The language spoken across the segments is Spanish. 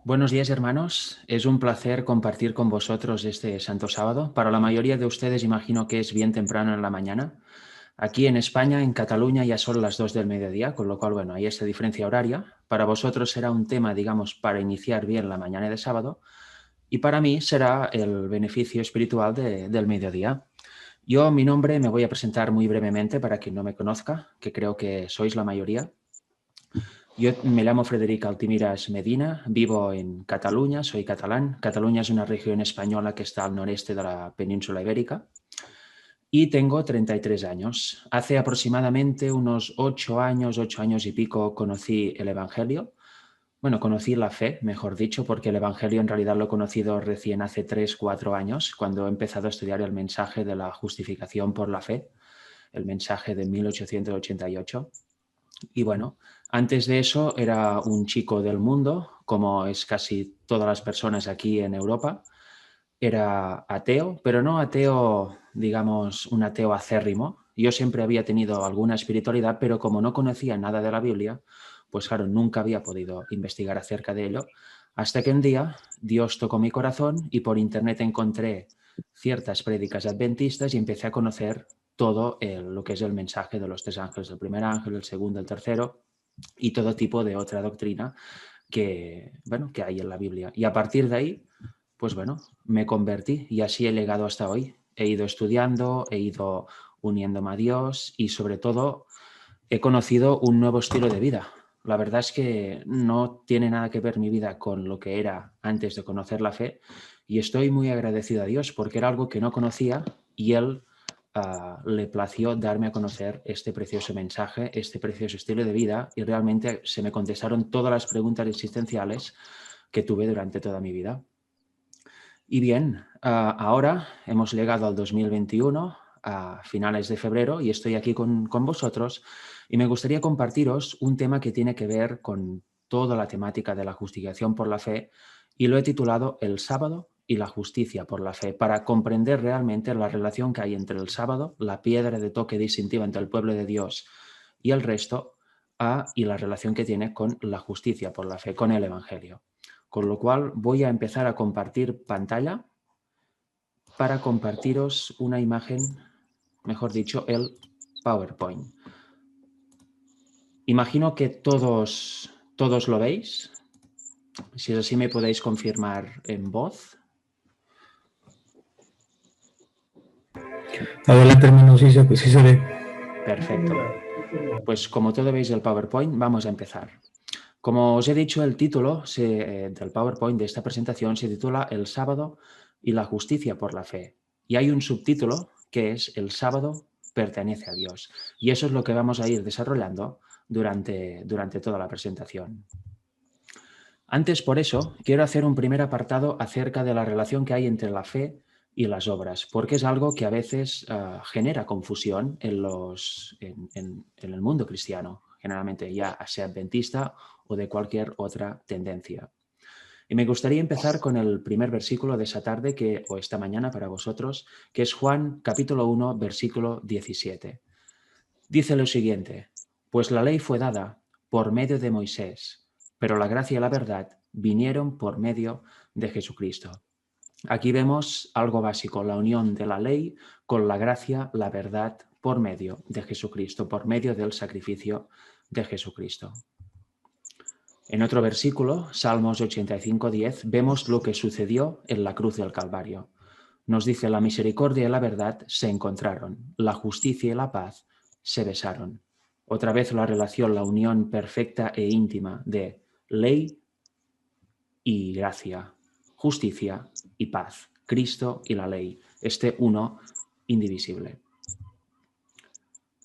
Buenos días, hermanos. Es un placer compartir con vosotros este Santo Sábado. Para la mayoría de ustedes imagino que es bien temprano en la mañana. Aquí en España, en Cataluña, ya son las 2 del mediodía, con lo cual, bueno, hay esta diferencia horaria. Para vosotros será un tema, digamos, para iniciar bien la mañana de sábado, y para mí será el beneficio espiritual del mediodía. Yo, mi nombre, me voy a presentar muy brevemente para quien no me conozca, que creo que sois la mayoría. Yo me llamo Frederic Altimiras Medina, vivo en Cataluña, soy catalán. Cataluña es una región española que está al noreste de la península ibérica y tengo 33 años. Hace aproximadamente unos 8 años y pico, conocí el Evangelio. Bueno, conocí la fe, mejor dicho, porque el Evangelio en realidad lo he conocido recién hace 3, 4 años, cuando he empezado a estudiar el mensaje de la justificación por la fe, el mensaje de 1888. Y bueno, antes de eso era un chico del mundo, como es casi todas las personas aquí en Europa. Era ateo, pero no ateo, digamos, un ateo acérrimo. Yo siempre había tenido alguna espiritualidad, pero como no conocía nada de la Biblia, pues claro, nunca había podido investigar acerca de ello. Hasta que un día Dios tocó mi corazón y por internet encontré ciertas prédicas adventistas y empecé a conocer todo lo que es el mensaje de los tres ángeles, el primer ángel, el segundo, el tercero y todo tipo de otra doctrina que, bueno, que hay en la Biblia. Y a partir de ahí, pues bueno, me convertí y así he llegado hasta hoy. He ido estudiando, he ido uniéndome a Dios y sobre todo he conocido un nuevo estilo de vida. La verdad es que no tiene nada que ver mi vida con lo que era antes de conocer la fe y estoy muy agradecido a Dios porque era algo que no conocía y Él le plació darme a conocer este precioso mensaje, este precioso estilo de vida y realmente se me contestaron todas las preguntas existenciales que tuve durante toda mi vida. Y bien, ahora hemos llegado al 2021, a finales de febrero, y estoy aquí con vosotros y me gustaría compartiros un tema que tiene que ver con toda la temática de la justificación por la fe y lo he titulado El sábado y la justicia por la fe, para comprender realmente la relación que hay entre el sábado, la piedra de toque distintiva entre el pueblo de Dios y el resto, y la relación que tiene con la justicia por la fe, con el Evangelio. Con lo cual voy a empezar a compartir pantalla para compartiros una imagen, mejor dicho, el PowerPoint. Imagino que todos lo veis. Si es así, me podéis confirmar en voz. Adelante, hermano, sí se ve. Perfecto. Pues como todo veis el PowerPoint, vamos a empezar. Como os he dicho, el título del PowerPoint de esta presentación se titula El sábado y la justicia por la fe. Y hay un subtítulo que es El sábado pertenece a Dios. Y eso es lo que vamos a ir desarrollando durante toda la presentación. Antes, por eso, quiero hacer un primer apartado acerca de la relación que hay entre la fe y las obras, porque es algo que a veces genera confusión en el mundo cristiano, generalmente ya sea adventista o de cualquier otra tendencia. Y me gustaría empezar con el primer versículo de esa tarde o esta mañana para vosotros, que es Juan capítulo 1, versículo 17. Dice lo siguiente: pues la ley fue dada por medio de Moisés, pero la gracia y la verdad vinieron por medio de Jesucristo. Aquí vemos algo básico, la unión de la ley con la gracia, la verdad, por medio de Jesucristo, por medio del sacrificio de Jesucristo. En otro versículo, Salmos 85:10, vemos lo que sucedió en la cruz del Calvario. Nos dice: la misericordia y la verdad se encontraron, la justicia y la paz se besaron. Otra vez la relación, la unión perfecta e íntima de ley y gracia, justicia y paz, Cristo y la ley, este uno indivisible.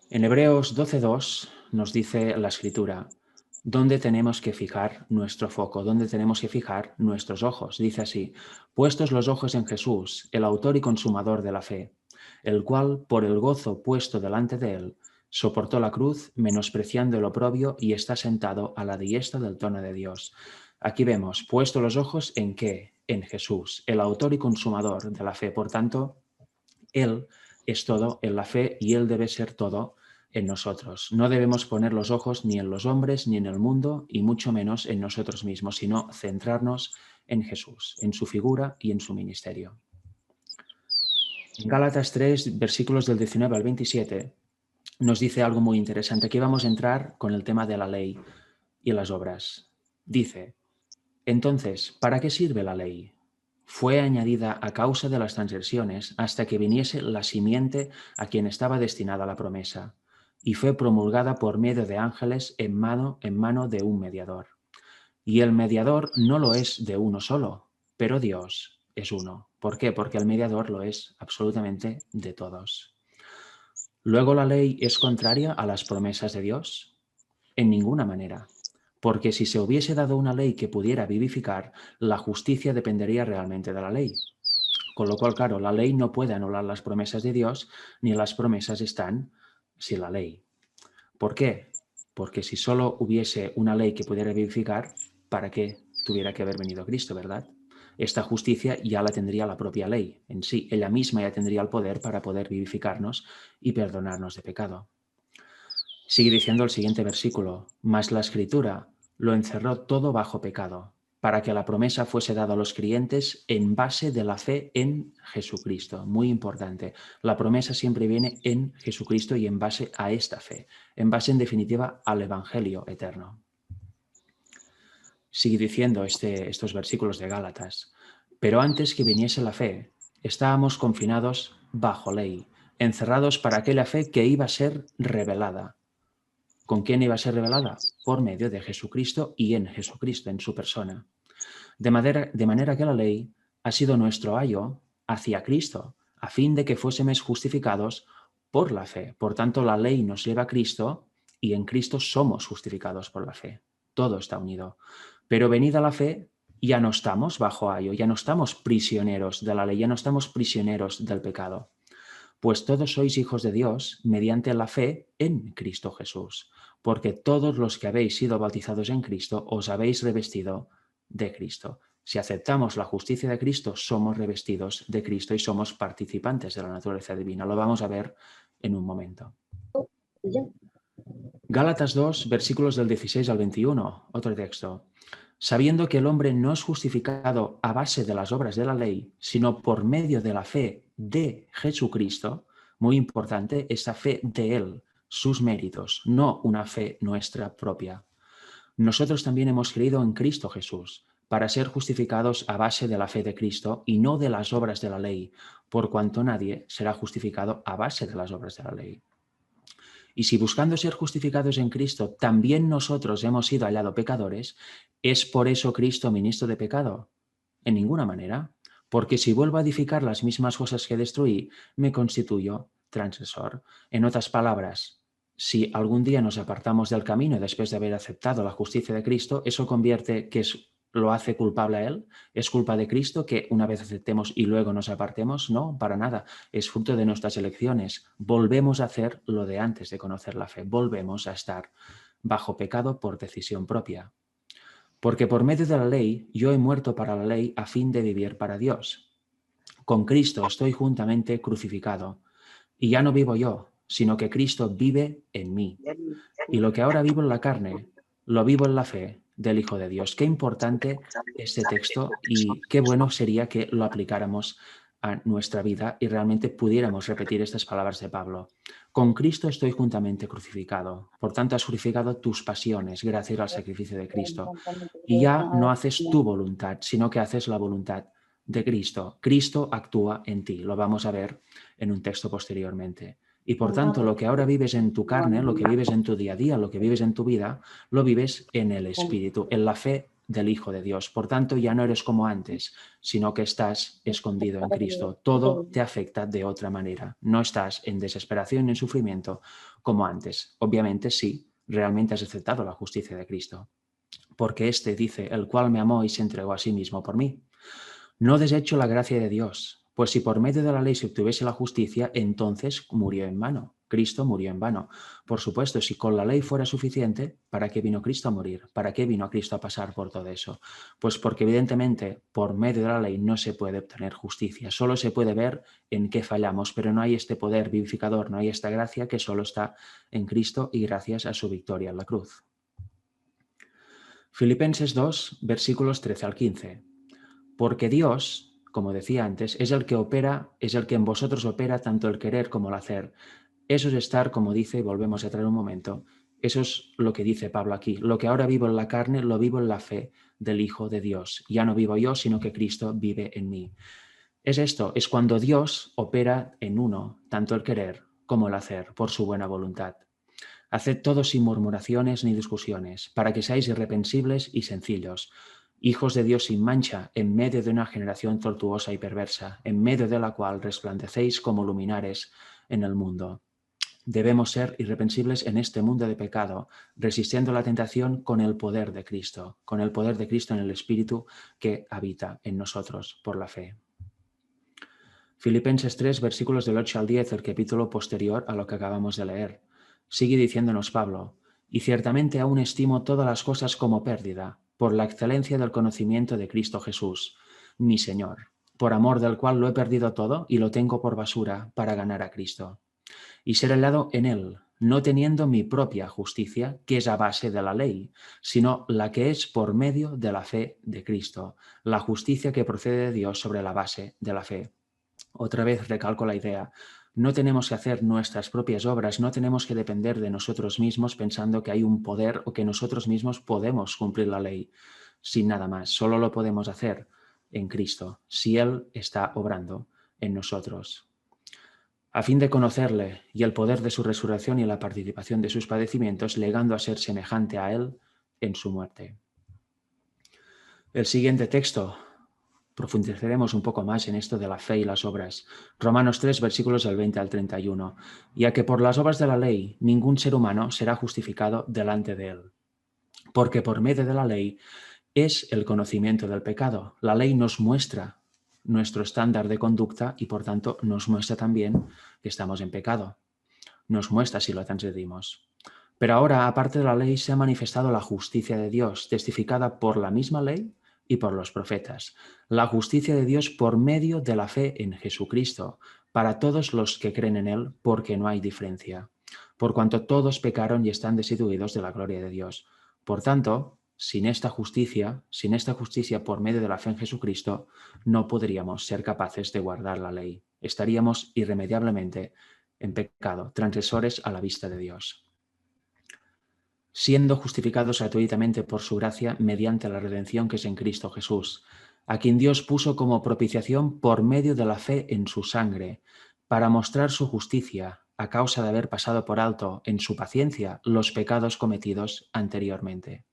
En Hebreos 12:2 nos dice la Escritura: ¿dónde tenemos que fijar nuestro foco? ¿Dónde tenemos que fijar nuestros ojos? Dice así: puestos los ojos en Jesús, el autor y consumador de la fe, el cual, por el gozo puesto delante de él, soportó la cruz, menospreciando el oprobio, y está sentado a la diestra del trono de Dios. Aquí vemos, puesto los ojos ¿en qué? En Jesús, el autor y consumador de la fe. Por tanto, Él es todo en la fe y Él debe ser todo en nosotros. No debemos poner los ojos ni en los hombres ni en el mundo y mucho menos en nosotros mismos, sino centrarnos en Jesús, en su figura y en su ministerio. En Gálatas 3, versículos del 19 al 27, nos dice algo muy interesante. Aquí vamos a entrar con el tema de la ley y las obras. Dice: entonces, ¿para qué sirve la ley? Fue añadida a causa de las transgresiones hasta que viniese la simiente a quien estaba destinada la promesa, y fue promulgada por medio de ángeles en mano de un mediador. Y el mediador no lo es de uno solo, pero Dios es uno. ¿Por qué? Porque el mediador lo es absolutamente de todos. ¿Luego la ley es contraria a las promesas de Dios? En ninguna manera. Porque si se hubiese dado una ley que pudiera vivificar, la justicia dependería realmente de la ley. Con lo cual, claro, la ley no puede anular las promesas de Dios, ni las promesas están sin la ley. ¿Por qué? Porque si solo hubiese una ley que pudiera vivificar, ¿para qué tuviera que haber venido Cristo, verdad? Esta justicia ya la tendría la propia ley en sí. Ella misma ya tendría el poder para poder vivificarnos y perdonarnos de pecado. Sigue diciendo el siguiente versículo: mas la Escritura lo encerró todo bajo pecado, para que la promesa fuese dada a los creyentes en base de la fe en Jesucristo. Muy importante. La promesa siempre viene en Jesucristo y en base a esta fe, en base en definitiva al Evangelio eterno. Sigue diciendo estos versículos de Gálatas: pero antes que viniese la fe, estábamos confinados bajo ley, encerrados para aquella fe que iba a ser revelada. ¿Con quién iba a ser revelada? Por medio de Jesucristo y en Jesucristo, en su persona. De manera que la ley ha sido nuestro ayo hacia Cristo, a fin de que fuésemos justificados por la fe. Por tanto, la ley nos lleva a Cristo y en Cristo somos justificados por la fe. Todo está unido. Pero venida la fe, ya no estamos bajo ayo, ya no estamos prisioneros de la ley, ya no estamos prisioneros del pecado. Pues todos sois hijos de Dios mediante la fe en Cristo Jesús, porque todos los que habéis sido bautizados en Cristo os habéis revestido de Cristo. Si aceptamos la justicia de Cristo, somos revestidos de Cristo y somos participantes de la naturaleza divina. Lo vamos a ver en un momento. Gálatas 2, versículos del 16 al 21, otro texto. Sabiendo que el hombre no es justificado a base de las obras de la ley, sino por medio de la fe de Jesucristo, muy importante, esta fe de Él, sus méritos, no una fe nuestra propia. Nosotros también hemos creído en Cristo Jesús, para ser justificados a base de la fe de Cristo y no de las obras de la ley, por cuanto nadie será justificado a base de las obras de la ley. Y si buscando ser justificados en Cristo también nosotros hemos sido hallados pecadores, ¿es por eso Cristo ministro de pecado? En ninguna manera, porque si vuelvo a edificar las mismas cosas que destruí, me constituyo transgresor. En otras palabras, si algún día nos apartamos del camino después de haber aceptado la justicia de Cristo, eso convierte que lo hace culpable a Él. ¿Es culpa de Cristo que una vez aceptemos y luego nos apartemos? No, para nada. Es fruto de nuestras elecciones. Volvemos a hacer lo de antes de conocer la fe. Volvemos a estar bajo pecado por decisión propia. Porque por medio de la ley yo he muerto para la ley a fin de vivir para Dios. Con Cristo estoy juntamente crucificado. Y ya no vivo yo, sino que Cristo vive en mí. Y lo que ahora vivo en la carne, lo vivo en la fe del Hijo de Dios. Qué importante este texto y qué bueno sería que lo aplicáramos a nuestra vida y realmente pudiéramos repetir estas palabras de Pablo. Con Cristo estoy juntamente crucificado. Por tanto, has crucificado tus pasiones gracias al sacrificio de Cristo. Y ya no haces tu voluntad, sino que haces la voluntad de Cristo. Cristo actúa en ti. Lo vamos a ver en un texto posteriormente. Y por tanto, lo que ahora vives en tu carne, lo que vives en tu día a día, lo que vives en tu vida, lo vives en el Espíritu, en la fe del Hijo de Dios. Por tanto, ya no eres como antes, sino que estás escondido en Cristo. Todo te afecta de otra manera. No estás en desesperación ni en sufrimiento como antes. Obviamente, sí, realmente has aceptado la justicia de Cristo. Porque este dice, el cual me amó y se entregó a sí mismo por mí. No desecho la gracia de Dios, pues si por medio de la ley se obtuviese la justicia, entonces murió en vano. Cristo murió en vano. Por supuesto, si con la ley fuera suficiente, ¿para qué vino Cristo a morir? ¿Para qué vino Cristo a pasar por todo eso? Pues porque evidentemente por medio de la ley no se puede obtener justicia, solo se puede ver en qué fallamos, pero no hay este poder vivificador, no hay esta gracia que solo está en Cristo y gracias a su victoria en la cruz. Filipenses 2, versículos 13 al 15. Porque Dios, como decía antes, es el que opera, es el que en vosotros opera tanto el querer como el hacer. Eso es estar, como dice, volvemos a traer un momento, eso es lo que dice Pablo aquí. Lo que ahora vivo en la carne, lo vivo en la fe del Hijo de Dios. Ya no vivo yo, sino que Cristo vive en mí. Es esto, es cuando Dios opera en uno, tanto el querer como el hacer, por su buena voluntad. Haced todo sin murmuraciones ni discusiones, para que seáis irreprensibles y sencillos, hijos de Dios sin mancha, en medio de una generación tortuosa y perversa, en medio de la cual resplandecéis como luminares en el mundo. Debemos ser irreprensibles en este mundo de pecado, resistiendo la tentación con el poder de Cristo en el Espíritu que habita en nosotros por la fe. Filipenses 3, versículos del 8 al 10, el capítulo posterior a lo que acabamos de leer. Sigue diciéndonos Pablo, y ciertamente aún estimo todas las cosas como pérdida, por la excelencia del conocimiento de Cristo Jesús, mi Señor, por amor del cual lo he perdido todo y lo tengo por basura para ganar a Cristo y ser hallado en él, no teniendo mi propia justicia, que es a base de la ley, sino la que es por medio de la fe de Cristo, la justicia que procede de Dios sobre la base de la fe. Otra vez recalco la idea, no tenemos que hacer nuestras propias obras, no tenemos que depender de nosotros mismos pensando que hay un poder o que nosotros mismos podemos cumplir la ley, sin nada más, solo lo podemos hacer en Cristo, si Él está obrando en nosotros. A fin de conocerle y el poder de su resurrección y la participación de sus padecimientos, llegando a ser semejante a él en su muerte. El siguiente texto, profundizaremos un poco más en esto de la fe y las obras. Romanos 3, versículos del 20 al 31. Ya que por las obras de la ley ningún ser humano será justificado delante de él. Porque por medio de la ley es el conocimiento del pecado. La ley nos muestra nuestro estándar de conducta y por tanto nos muestra también que estamos en pecado. Nos muestra si lo transgredimos. Pero ahora, aparte de la ley, se ha manifestado la justicia de Dios, testificada por la misma ley y por los profetas. La justicia de Dios por medio de la fe en Jesucristo, para todos los que creen en Él, porque no hay diferencia. Por cuanto todos pecaron y están destituidos de la gloria de Dios. Por tanto, sin esta justicia por medio de la fe en Jesucristo, no podríamos ser capaces de guardar la ley. Estaríamos irremediablemente en pecado, transgresores a la vista de Dios. Siendo justificados gratuitamente por su gracia mediante la redención que es en Cristo Jesús, a quien Dios puso como propiciación por medio de la fe en su sangre, para mostrar su justicia a causa de haber pasado por alto en su paciencia los pecados cometidos anteriormente,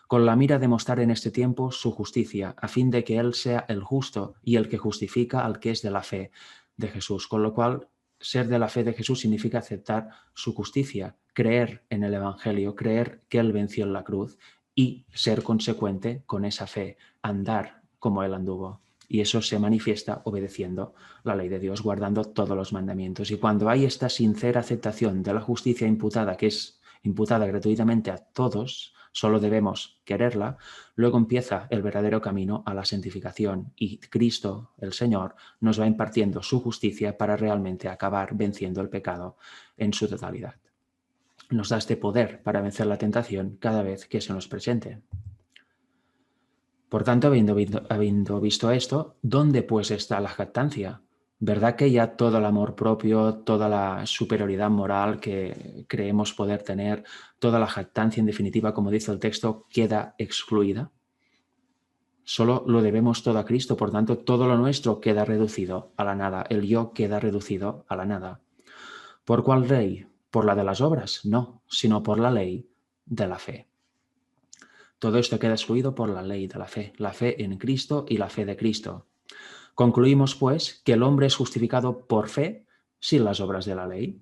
con la mira de mostrar en este tiempo su justicia, a fin de que Él sea el justo y el que justifica al que es de la fe de Jesús, con lo cual ser de la fe de Jesús significa aceptar su justicia, creer en el Evangelio, creer que Él venció en la cruz y ser consecuente con esa fe, andar como Él anduvo. Y eso se manifiesta obedeciendo la ley de Dios, guardando todos los mandamientos. Y cuando hay esta sincera aceptación de la justicia imputada, que es imputada gratuitamente a todos, solo debemos quererla, luego empieza el verdadero camino a la santificación y Cristo, el Señor, nos va impartiendo su justicia para realmente acabar venciendo el pecado en su totalidad. Nos da este poder para vencer la tentación cada vez que se nos presente. Por tanto, habiendo visto esto, ¿dónde pues está la jactancia? ¿Verdad que ya todo el amor propio, toda la superioridad moral que creemos poder tener, toda la jactancia en definitiva, como dice el texto, queda excluida? Solo lo debemos todo a Cristo, por tanto, todo lo nuestro queda reducido a la nada, el yo queda reducido a la nada. ¿Por cuál ley? ¿Por la de las obras? No, sino por la ley de la fe. Todo esto queda excluido por la ley de la fe en Cristo y la fe de Cristo. Concluimos, pues, que el hombre es justificado por fe sin las obras de la ley.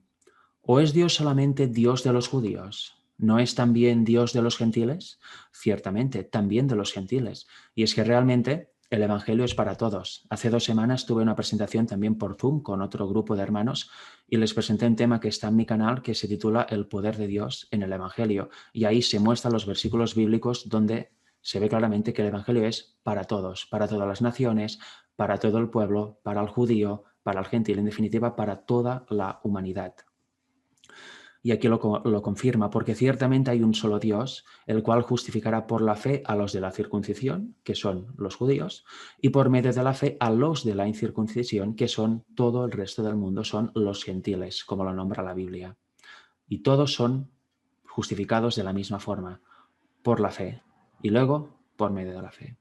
¿O es Dios solamente Dios de los judíos? ¿No es también Dios de los gentiles? Ciertamente, también de los gentiles. Y es que realmente El Evangelio es para todos. Hace 2 semanas tuve una presentación también por Zoom con otro grupo de hermanos y les presenté un tema que está en mi canal que se titula El poder de Dios en el Evangelio. Y ahí se muestran los versículos bíblicos donde se ve claramente que el Evangelio es para todos, para todas las naciones, para todo el pueblo, para el judío, para el gentil, en definitiva, para toda la humanidad. Y aquí lo confirma, porque ciertamente hay un solo Dios, el cual justificará por la fe a los de la circuncisión, que son los judíos, y por medio de la fe a los de la incircuncisión, que son todo el resto del mundo, son los gentiles, como lo nombra la Biblia. Y todos son justificados de la misma forma, por la fe, y luego por medio de la fe.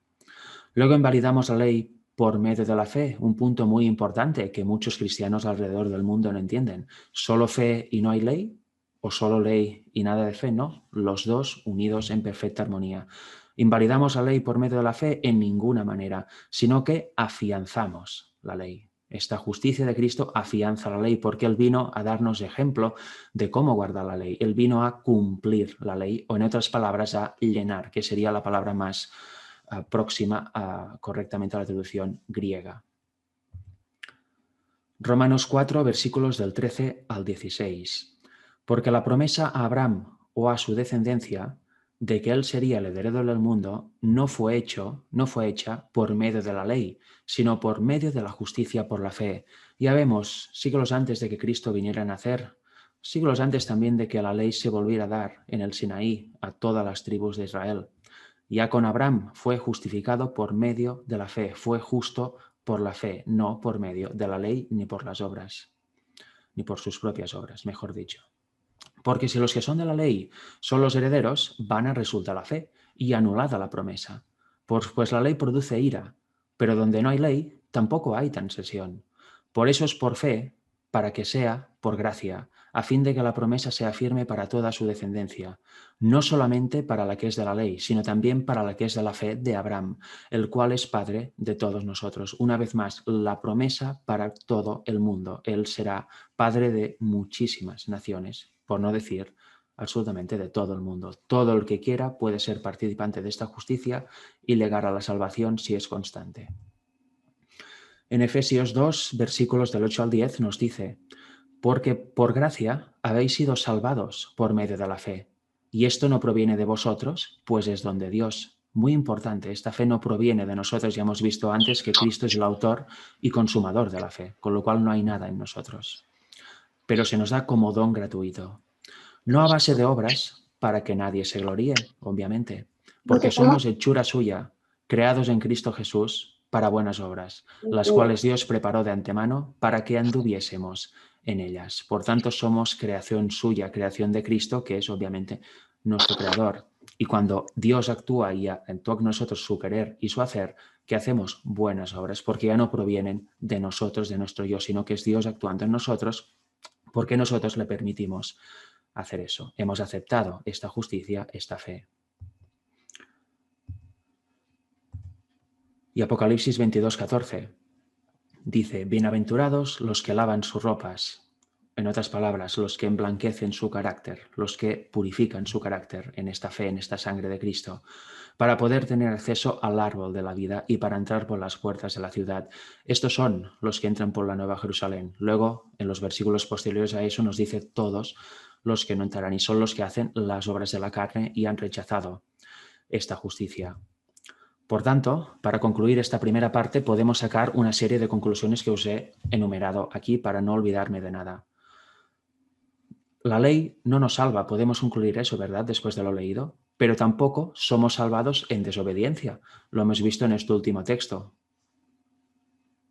Luego invalidamos la ley por medio de la fe, un punto muy importante que muchos cristianos alrededor del mundo no entienden. ¿Solo fe y no hay ley? ¿O solo ley y nada de fe? No, los dos unidos en perfecta armonía. Invalidamos la ley por medio de la fe en ninguna manera, sino que afianzamos la ley. Esta justicia de Cristo afianza la ley porque Él vino a darnos ejemplo de cómo guardar la ley. Él vino a cumplir la ley, o en otras palabras, a llenar, que sería la palabra más próxima correctamente a la traducción griega. Romanos 4, versículos del 13 al 16. Porque la promesa a Abraham o a su descendencia de que él sería el heredero del mundo no fue hecha por medio de la ley, sino por medio de la justicia por la fe. Ya vemos, siglos antes de que Cristo viniera a nacer, siglos antes también de que la ley se volviera a dar en el Sinaí a todas las tribus de Israel. Ya con Abraham fue justificado por medio de la fe, fue justo por la fe, no por medio de la ley ni por las obras, ni por sus propias obras, mejor dicho. Porque si los que son de la ley son los herederos, vana resulta la fe y anulada la promesa. Pues la ley produce ira, pero donde no hay ley, tampoco hay transgresión. Por eso es por fe, para que sea por gracia, a fin de que la promesa sea firme para toda su descendencia, no solamente para la que es de la ley, sino también para la que es de la fe de Abraham, el cual es padre de todos nosotros. Una vez más, la promesa para todo el mundo. Él será padre de muchísimas naciones, por no decir absolutamente de todo el mundo. Todo el que quiera puede ser participante de esta justicia y llegar a la salvación si es constante. En Efesios 2, versículos del 8 al 10 nos dice: porque por gracia habéis sido salvados por medio de la fe, y esto no proviene de vosotros, pues es don de Dios. Muy importante, esta fe no proviene de nosotros, ya hemos visto antes que Cristo es el autor y consumador de la fe, con lo cual no hay nada en nosotros. Pero se nos da como don gratuito. No a base de obras, para que nadie se gloríe, obviamente, porque somos hechura suya, creados en Cristo Jesús para buenas obras, las cuales Dios preparó de antemano para que anduviésemos en ellas. Por tanto, somos creación suya, creación de Cristo, que es obviamente nuestro creador. Y cuando Dios actúa y actúa con nosotros su querer y su hacer, que hacemos buenas obras, porque ya no provienen de nosotros, de nuestro yo, sino que es Dios actuando en nosotros, porque nosotros le permitimos hacer eso. Hemos aceptado esta justicia, esta fe. Y Apocalipsis 22, 14 dice: bienaventurados los que lavan sus ropas. En otras palabras, los que emblanquecen su carácter, los que purifican su carácter en esta fe, en esta sangre de Cristo, para poder tener acceso al árbol de la vida y para entrar por las puertas de la ciudad. Estos son los que entran por la Nueva Jerusalén. Luego, en los versículos posteriores a eso, nos dice todos los que no entrarán, y son los que hacen las obras de la carne y han rechazado esta justicia. Por tanto, para concluir esta primera parte, podemos sacar una serie de conclusiones que os he enumerado aquí para no olvidarme de nada. La ley no nos salva, podemos concluir eso, ¿verdad?, después de lo leído, pero tampoco somos salvados en desobediencia. Lo hemos visto en este último texto.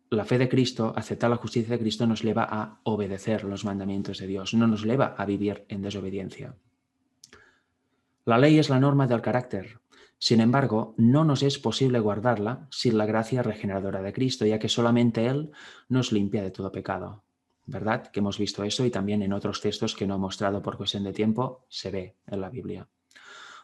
La fe de Cristo, aceptar la justicia de Cristo, nos lleva a obedecer los mandamientos de Dios, no nos lleva a vivir en desobediencia. La ley es la norma del carácter. Sin embargo, no nos es posible guardarla sin la gracia regeneradora de Cristo, ya que solamente Él nos limpia de todo pecado. ¿Verdad? Que hemos visto eso y también en otros textos que no he mostrado por cuestión de tiempo, se ve en la Biblia.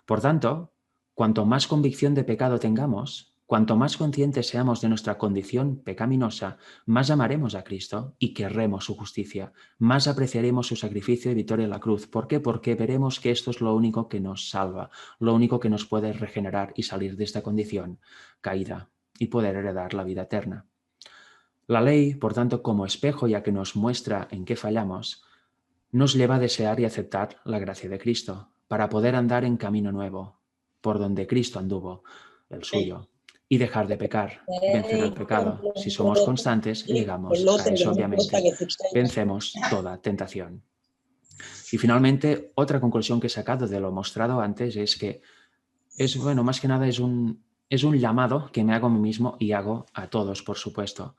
Por tanto, cuanto más convicción de pecado tengamos, cuanto más conscientes seamos de nuestra condición pecaminosa, más amaremos a Cristo y querremos su justicia, más apreciaremos su sacrificio y victoria en la cruz. ¿Por qué? Porque veremos que esto es lo único que nos salva, lo único que nos puede regenerar y salir de esta condición caída y poder heredar la vida eterna. La ley, por tanto, como espejo, ya que nos muestra en qué fallamos, nos lleva a desear y aceptar la gracia de Cristo para poder andar en camino nuevo, por donde Cristo anduvo, el suyo, y dejar de pecar, vencer el pecado. Si somos constantes, llegamos a eso, obviamente, vencemos toda tentación. Y finalmente, otra conclusión que he sacado de lo mostrado antes es que más que nada es un llamado que me hago a mí mismo y hago a todos, por supuesto.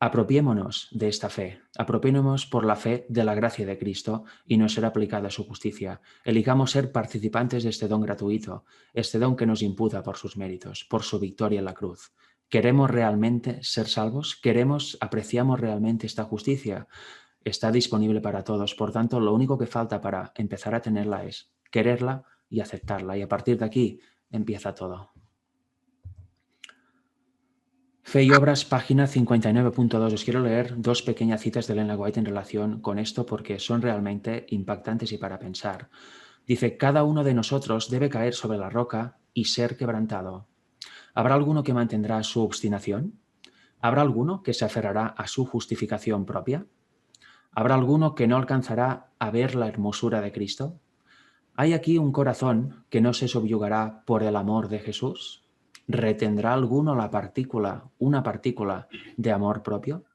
Apropiémonos de esta fe, apropiémonos por la fe de la gracia de Cristo y no ser aplicada a su justicia. Elijamos ser participantes de este don gratuito, este don que nos imputa por sus méritos, por su victoria en la cruz. ¿Queremos realmente ser salvos? ¿Apreciamos realmente esta justicia? Está disponible para todos, por tanto, lo único que falta para empezar a tenerla es quererla y aceptarla, y a partir de aquí empieza todo. Fe y Obras, página 59.2. Os quiero leer dos pequeñas citas de Ellen White en relación con esto porque son realmente impactantes y para pensar. Dice, cada uno de nosotros debe caer sobre la roca y ser quebrantado. ¿Habrá alguno que mantendrá su obstinación? ¿Habrá alguno que se aferrará a su justificación propia? ¿Habrá alguno que no alcanzará a ver la hermosura de Cristo? ¿Hay aquí un corazón que no se subyugará por el amor de Jesús? ¿Retendrá alguno una partícula de amor propio?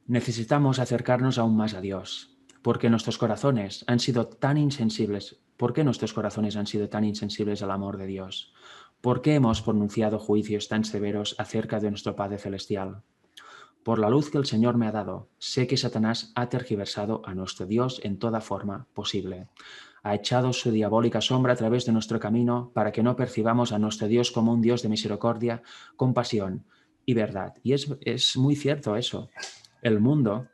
Necesitamos acercarnos aún más a Dios, porque nuestros corazones han sido tan insensibles. ¿Por qué nuestros corazones han sido tan insensibles al amor de Dios? ¿Por qué hemos pronunciado juicios tan severos acerca de nuestro Padre Celestial? Por la luz que el Señor me ha dado, sé que Satanás ha tergiversado a nuestro Dios en toda forma posible. Ha echado su diabólica sombra a través de nuestro camino para que no percibamos a nuestro Dios como un Dios de misericordia, compasión y verdad. Y es muy cierto eso. El mundo,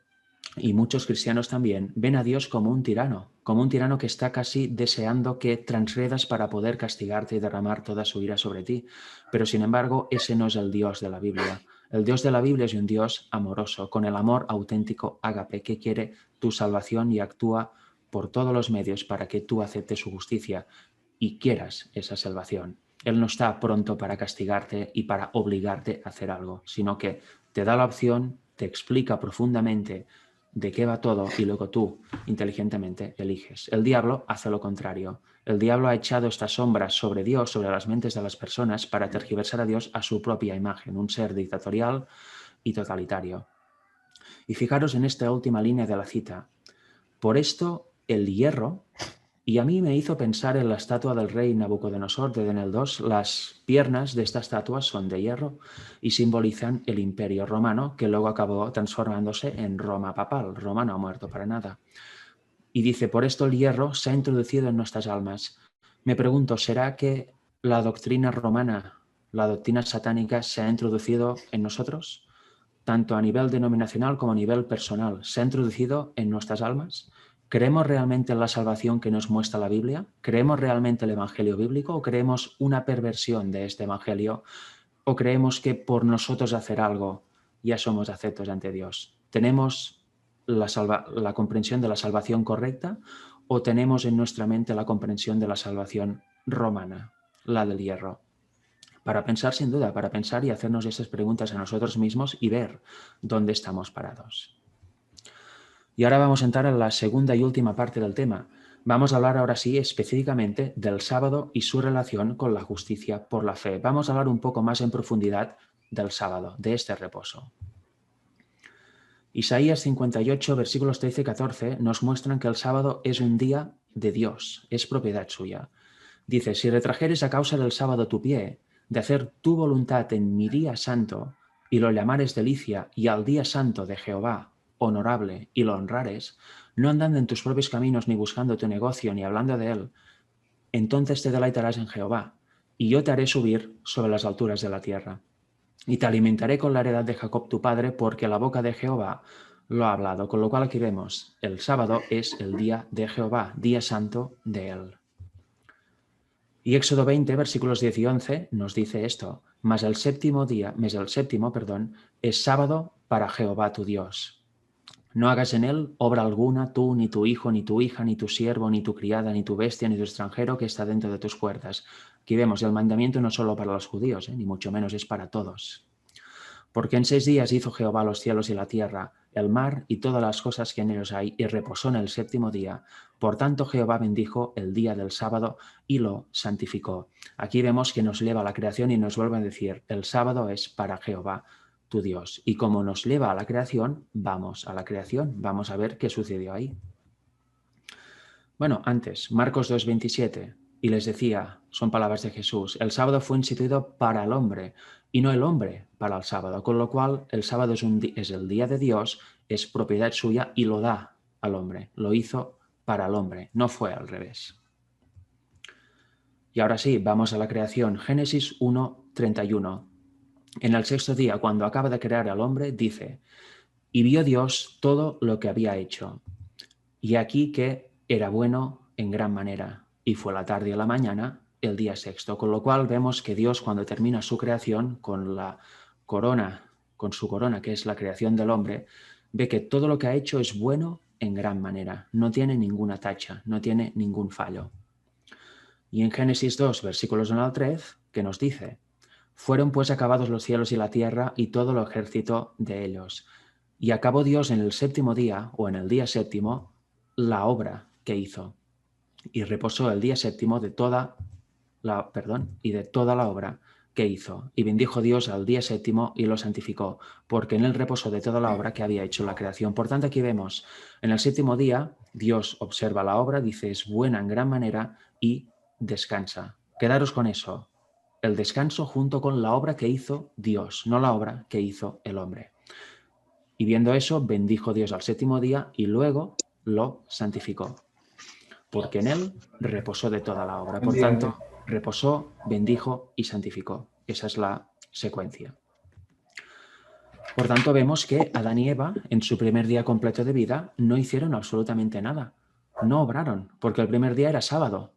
y muchos cristianos también, ven a Dios como un tirano que está casi deseando que transgredas para poder castigarte y derramar toda su ira sobre ti. Pero sin embargo, ese no es el Dios de la Biblia. El Dios de la Biblia es un Dios amoroso, con el amor auténtico ágape, que quiere tu salvación y actúa por todos los medios para que tú aceptes su justicia y quieras esa salvación. Él no está pronto para castigarte y para obligarte a hacer algo, sino que te da la opción, te explica profundamente de qué va todo y luego tú inteligentemente eliges. El diablo hace lo contrario. El diablo ha echado estas sombras sobre Dios, sobre las mentes de las personas, para tergiversar a Dios a su propia imagen, un ser dictatorial y totalitario. Y fijaros en esta última línea de la cita. Por esto el hierro, y a mí me hizo pensar en la estatua del rey Nabucodonosor de Daniel 2, las piernas de esta estatua son de hierro y simbolizan el imperio romano, que luego acabó transformándose en Roma papal. Roma no ha muerto para nada. Y dice, por esto el hierro se ha introducido en nuestras almas. Me pregunto, ¿será que la doctrina romana, la doctrina satánica se ha introducido en nosotros? Tanto a nivel denominacional como a nivel personal, ¿se ha introducido en nuestras almas? ¿Creemos realmente en la salvación que nos muestra la Biblia? ¿Creemos realmente el Evangelio bíblico o creemos una perversión de este Evangelio? ¿O creemos que por nosotros hacer algo ya somos aceptos ante Dios? ¿Tenemos la comprensión de la salvación correcta o tenemos en nuestra mente la comprensión de la salvación romana, la del hierro? Para pensar sin duda, para pensar y hacernos esas preguntas a nosotros mismos y ver dónde estamos parados. Y ahora vamos a entrar en la segunda y última parte del tema. Vamos a hablar ahora sí específicamente del sábado y su relación con la justicia por la fe. Vamos a hablar un poco más en profundidad del sábado, de este reposo. Isaías 58, versículos 13 y 14 nos muestran que el sábado es un día de Dios, es propiedad suya. Dice, si retrajeres a causa del sábado tu pie, de hacer tu voluntad en mi día santo, y lo llamares delicia, y al día santo de Jehová, honorable, y lo honrares, no andando en tus propios caminos, ni buscando tu negocio, ni hablando de él, entonces te deleitarás en Jehová, y yo te haré subir sobre las alturas de la tierra. Y te alimentaré con la heredad de Jacob tu padre, porque la boca de Jehová lo ha hablado. Con lo cual aquí vemos, el sábado es el día de Jehová, día santo de él. Y Éxodo 20, versículos 10 y 11 nos dice esto, mas el séptimo, es sábado para Jehová tu Dios. No hagas en él obra alguna, tú, ni tu hijo, ni tu hija, ni tu siervo, ni tu criada, ni tu bestia, ni tu extranjero que está dentro de tus puertas. Aquí vemos, el mandamiento no es solo para los judíos, ni mucho menos es para todos. Porque en 6 días hizo Jehová los cielos y la tierra, el mar y todas las cosas que en ellos hay, y reposó en el 7º día. Por tanto, Jehová bendijo el día del sábado y lo santificó. Aquí vemos que nos lleva a la creación y nos vuelve a decir, el sábado es para Jehová, tu Dios. Y como nos lleva a la creación, vamos a la creación, vamos a ver qué sucedió ahí. Bueno, antes, Marcos 2:27, y les decía, son palabras de Jesús, el sábado fue instituido para el hombre y no el hombre para el sábado, con lo cual el sábado es el día de Dios, es propiedad suya y lo da al hombre, lo hizo para el hombre, no fue al revés. Y ahora sí, vamos a la creación, Génesis 1:31. En el 6º día, cuando acaba de crear al hombre, dice, y vio Dios todo lo que había hecho, y aquí que era bueno en gran manera, y fue la tarde y la mañana el día 6º, con lo cual vemos que Dios cuando termina su creación con la corona, con su corona que es la creación del hombre, ve que todo lo que ha hecho es bueno en gran manera, no tiene ninguna tacha, no tiene ningún fallo. Y en Génesis 2, versículos 1 al 3, que nos dice, fueron pues acabados los cielos y la tierra y todo el ejército de ellos. Y acabó Dios en el 7º día, o en el día 7º, la obra que hizo. Y reposó el día 7º de toda la obra que hizo. Y bendijo Dios al día 7º y lo santificó, porque en él reposó de toda la obra que había hecho la creación. Por tanto, aquí vemos, en el 7º día, Dios observa la obra, dice, es buena en gran manera y descansa. Quedaros con eso. El descanso junto con la obra que hizo Dios, no la obra que hizo el hombre. Y viendo eso, bendijo Dios al 7º día y luego lo santificó, porque en él reposó de toda la obra. Por tanto, reposó, bendijo y santificó. Esa es la secuencia. Por tanto, vemos que Adán y Eva, en su primer día completo de vida, no hicieron absolutamente nada. No obraron, porque el primer día era sábado.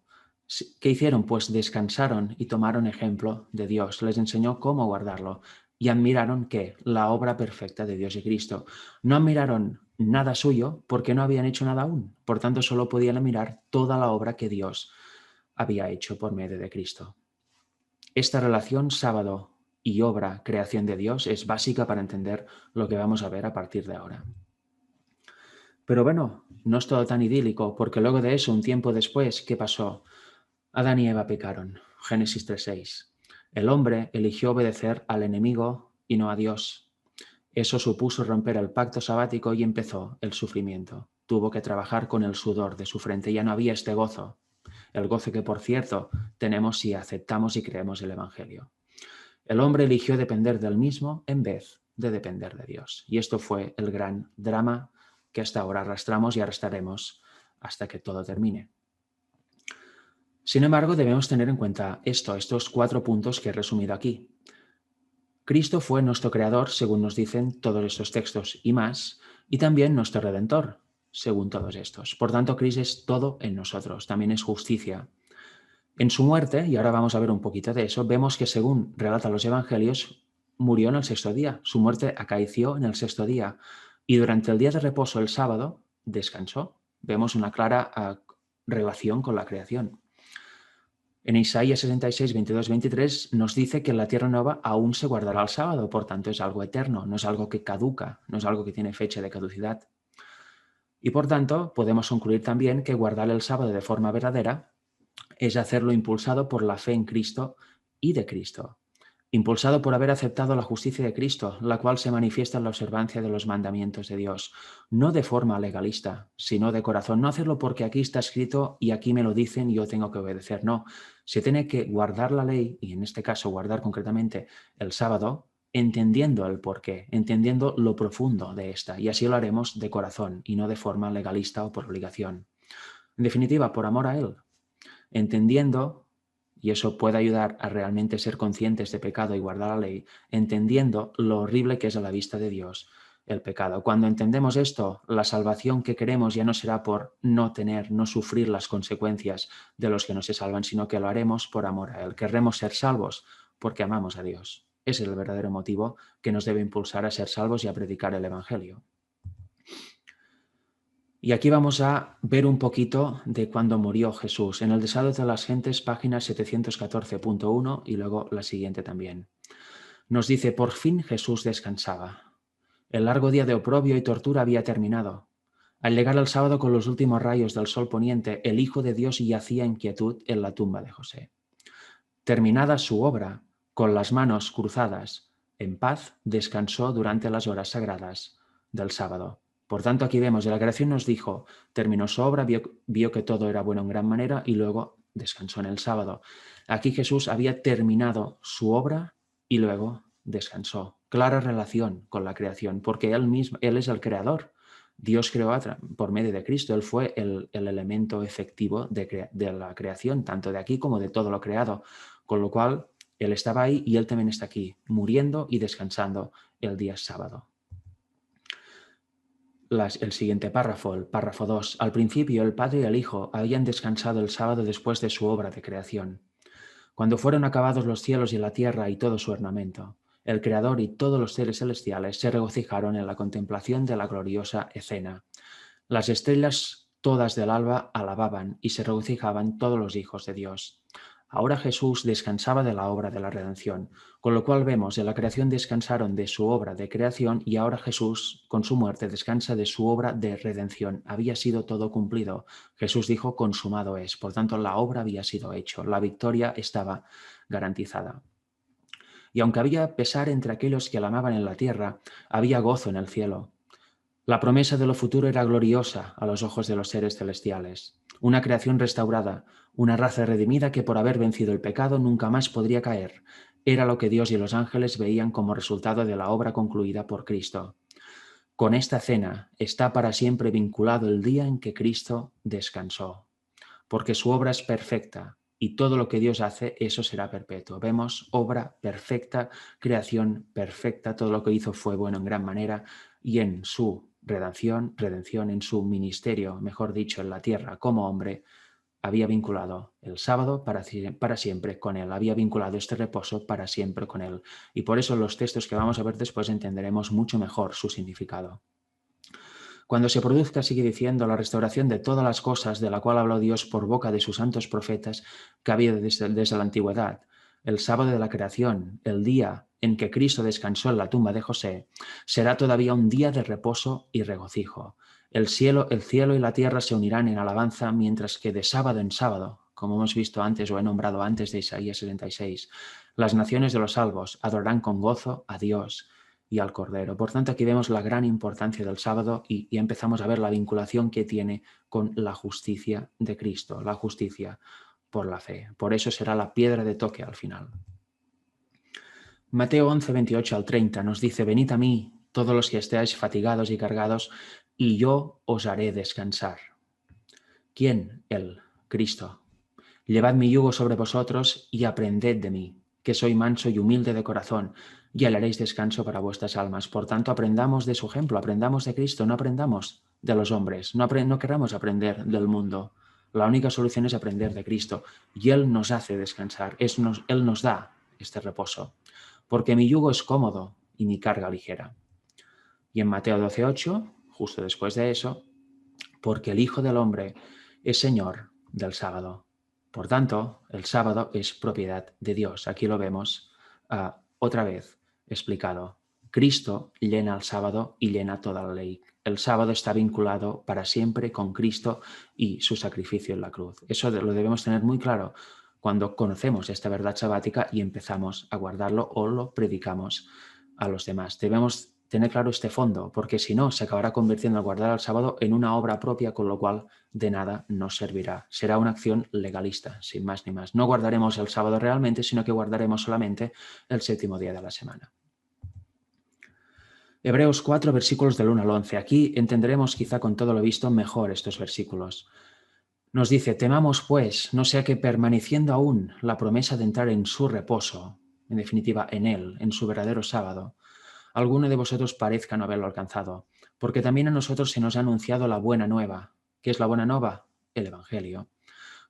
¿Qué hicieron? Pues descansaron y tomaron ejemplo de Dios. Les enseñó cómo guardarlo. Y admiraron, ¿qué? La obra perfecta de Dios y Cristo. No admiraron nada suyo porque no habían hecho nada aún. Por tanto, solo podían admirar toda la obra que Dios había hecho por medio de Cristo. Esta relación sábado y obra, creación de Dios, es básica para entender lo que vamos a ver a partir de ahora. Pero bueno, no es todo tan idílico, porque luego de eso, un tiempo después, ¿qué pasó? Adán y Eva pecaron. Génesis 3:6. El hombre eligió obedecer al enemigo y no a Dios. Eso supuso romper el pacto sabático y empezó el sufrimiento. Tuvo que trabajar con el sudor de su frente. Ya no había este gozo. El gozo que, por cierto, tenemos si aceptamos y creemos el Evangelio. El hombre eligió depender del mismo en vez de depender de Dios. Y esto fue el gran drama que hasta ahora arrastramos y arrastraremos hasta que todo termine. Sin embargo, debemos tener en cuenta estos 4 puntos que he resumido aquí. Cristo fue nuestro creador, según nos dicen todos estos textos y más, y también nuestro redentor, según todos estos. Por tanto, Cristo es todo en nosotros, también es justicia. En su muerte, y ahora vamos a ver un poquito de eso, vemos que según relatan los evangelios, murió en el 6º día. Su muerte acaeció en el 6º día. Y durante el día de reposo, el sábado, descansó. Vemos una clara relación con la creación. En Isaías 66, 22, 23 nos dice que la tierra nueva aún se guardará el sábado, por tanto es algo eterno, no es algo que caduca, no es algo que tiene fecha de caducidad. Y por tanto podemos concluir también que guardar el sábado de forma verdadera es hacerlo impulsado por la fe en Cristo y de Cristo, impulsado por haber aceptado la justicia de Cristo, la cual se manifiesta en la observancia de los mandamientos de Dios, no de forma legalista, sino de corazón. No hacerlo porque aquí está escrito y aquí me lo dicen y yo tengo que obedecer. No, se tiene que guardar la ley, y en este caso guardar concretamente el sábado, entendiendo el porqué, entendiendo lo profundo de esta, y así lo haremos de corazón y no de forma legalista o por obligación. En definitiva, por amor a Él, entendiendo, y eso puede ayudar a realmente ser conscientes de pecado y guardar la ley, entendiendo lo horrible que es a la vista de Dios el pecado. Cuando entendemos esto, la salvación que queremos ya no será por no sufrir las consecuencias de los que no se salvan, sino que lo haremos por amor a Él. Querremos ser salvos porque amamos a Dios. Ese es el verdadero motivo que nos debe impulsar a ser salvos y a predicar el Evangelio. Y aquí vamos a ver un poquito de cuando murió Jesús. En el Desahogo de las Gentes, página 714.1 y luego la siguiente también. Nos dice, por fin Jesús descansaba. El largo día de oprobio y tortura había terminado. Al llegar el sábado con los últimos rayos del sol poniente, el Hijo de Dios yacía en quietud en la tumba de José. Terminada su obra, con las manos cruzadas, en paz, descansó durante las horas sagradas del sábado. Por tanto, aquí vemos, de la creación nos dijo, terminó su obra, vio que todo era bueno en gran manera y luego descansó en el sábado. Aquí Jesús había terminado su obra y luego descansó. Clara relación con la creación, porque Él mismo, Él es el creador. Dios creó por medio de Cristo, Él fue el elemento efectivo de la creación, tanto de aquí como de todo lo creado. Con lo cual, Él estaba ahí y Él también está aquí, muriendo y descansando el día sábado. El siguiente párrafo, el párrafo 2. Al principio, el Padre y el Hijo habían descansado el sábado después de su obra de creación. Cuando fueron acabados los cielos y la tierra y todo su ornamento, el Creador y todos los seres celestiales se regocijaron en la contemplación de la gloriosa escena. Las estrellas todas del alba alababan y se regocijaban todos los hijos de Dios. Ahora Jesús descansaba de la obra de la redención, con lo cual vemos, en la creación descansaron de su obra de creación y ahora Jesús, con su muerte, descansa de su obra de redención. Había sido todo cumplido. Jesús dijo, consumado es. Por tanto, la obra había sido hecha. La victoria estaba garantizada. Y aunque había pesar entre aquellos que la amaban en la tierra, había gozo en el cielo. La promesa de lo futuro era gloriosa a los ojos de los seres celestiales. Una creación restaurada, una raza redimida que por haber vencido el pecado nunca más podría caer. Era lo que Dios y los ángeles veían como resultado de la obra concluida por Cristo. Con esta cena está para siempre vinculado el día en que Cristo descansó, porque su obra es perfecta y todo lo que Dios hace, eso será perpetuo. Vemos obra perfecta, creación perfecta, todo lo que hizo fue bueno en gran manera y en su redención, en su ministerio, mejor dicho, en la tierra como hombre, había vinculado el sábado para siempre con él, había vinculado este reposo para siempre con él. Y por eso los textos que vamos a ver después entenderemos mucho mejor su significado. Cuando se produzca, sigue diciendo, la restauración de todas las cosas de la cual habló Dios por boca de sus santos profetas que había desde la antigüedad, el sábado de la creación, el día en que Cristo descansó en la tumba de José, será todavía un día de reposo y regocijo. El cielo y la tierra se unirán en alabanza, mientras que de sábado en sábado, como hemos visto antes o he nombrado antes de Isaías 66, las naciones de los salvos adorarán con gozo a Dios y al Cordero. Por tanto, aquí vemos la gran importancia del sábado y empezamos a ver la vinculación que tiene con la justicia de Cristo, la justicia por la fe. Por eso será la piedra de toque al final. Mateo 11, 28 al 30 nos dice, venid a mí, todos los que estéis fatigados y cargados, y yo os haré descansar. ¿Quién? Él, Cristo. Llevad mi yugo sobre vosotros y aprended de mí, que soy manso y humilde de corazón, y hallaréis descanso para vuestras almas. Por tanto, aprendamos de su ejemplo, aprendamos de Cristo, no aprendamos de los hombres, no queramos aprender del mundo. La única solución es aprender de Cristo, y Él nos hace descansar, Él nos da este reposo, porque mi yugo es cómodo y mi carga ligera. Y en Mateo 12:8, justo después de eso, porque el Hijo del Hombre es Señor del sábado. Por tanto, el sábado es propiedad de Dios. Aquí lo vemos otra vez explicado. Cristo llena el sábado y llena toda la ley. El sábado está vinculado para siempre con Cristo y su sacrificio en la cruz. Eso lo debemos tener muy claro cuando conocemos esta verdad sabática y empezamos a guardarlo o lo predicamos a los demás. Debemos tener claro este fondo, porque si no, se acabará convirtiendo el guardar el sábado en una obra propia, con lo cual de nada nos servirá. Será una acción legalista, sin más ni más. No guardaremos el sábado realmente, sino que guardaremos solamente el séptimo día de la semana. Hebreos 4, versículos del 1 al 11. Aquí entenderemos quizá con todo lo visto mejor estos versículos. Nos dice, temamos pues, no sea que permaneciendo aún la promesa de entrar en su reposo, en definitiva en él, en su verdadero sábado, alguno de vosotros parezca no haberlo alcanzado, porque también a nosotros se nos ha anunciado la buena nueva. ¿Qué es la buena nueva? El Evangelio,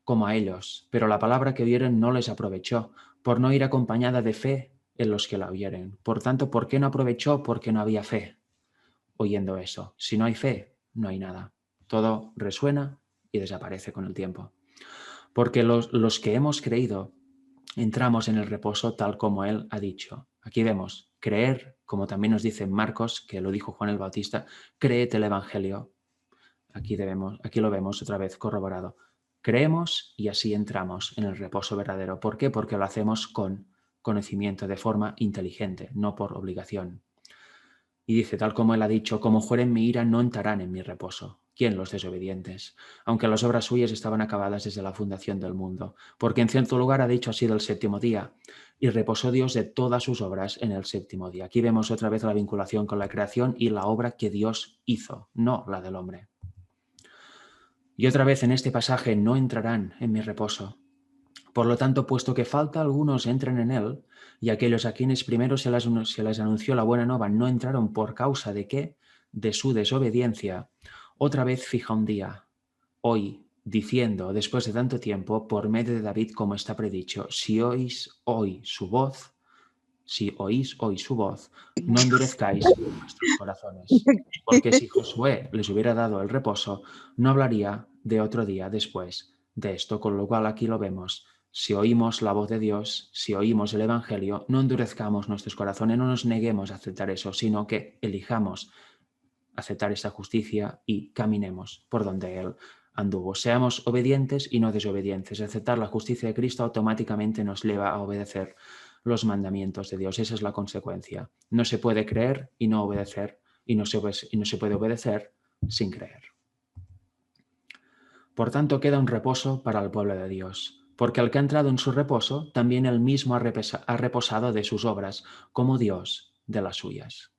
como a ellos, pero la palabra que oyeron no les aprovechó, por no ir acompañada de fe en los que la oyeren. Por tanto, ¿por qué no aprovechó? Porque no había fe. Oyendo eso, si no hay fe, no hay nada. Todo resuena y desaparece con el tiempo. Porque los que hemos creído entramos en el reposo tal como Él ha dicho. Aquí vemos creer, como también nos dice Marcos, que lo dijo Juan el Bautista, créete el Evangelio. Aquí lo vemos otra vez corroborado. Creemos y así entramos en el reposo verdadero. ¿Por qué? Porque lo hacemos con conocimiento, de forma inteligente, no por obligación. Y dice, tal como Él ha dicho, como fueren mi ira, no entrarán en mi reposo. ¿Quién? Los desobedientes, aunque las obras suyas estaban acabadas desde la fundación del mundo, porque en cierto lugar ha dicho ha sido el séptimo día, y reposó Dios de todas sus obras en el séptimo día. Aquí vemos otra vez la vinculación con la creación y la obra que Dios hizo, no la del hombre. Y otra vez en este pasaje, no entrarán en mi reposo. Por lo tanto, puesto que falta algunos entren en él, y aquellos a quienes primero se les anunció la buena nueva no entraron por causa de qué, de su desobediencia, otra vez fija un día, hoy, diciendo, después de tanto tiempo, por medio de David, como está predicho, si oís hoy su voz, no endurezcáis vuestros corazones. Porque si Josué les hubiera dado el reposo, no hablaría de otro día después de esto, con lo cual aquí lo vemos. Si oímos la voz de Dios, si oímos el Evangelio, no endurezcamos nuestros corazones, no nos neguemos a aceptar eso, sino que elijamos aceptar esta justicia y caminemos por donde Él anduvo. Seamos obedientes y no desobedientes. Aceptar la justicia de Cristo automáticamente nos lleva a obedecer los mandamientos de Dios. Esa es la consecuencia. No se puede creer y no obedecer, y no se puede obedecer sin creer. Por tanto, queda un reposo para el pueblo de Dios, porque al que ha entrado en su reposo, también él mismo ha reposado de sus obras, como Dios de las suyas.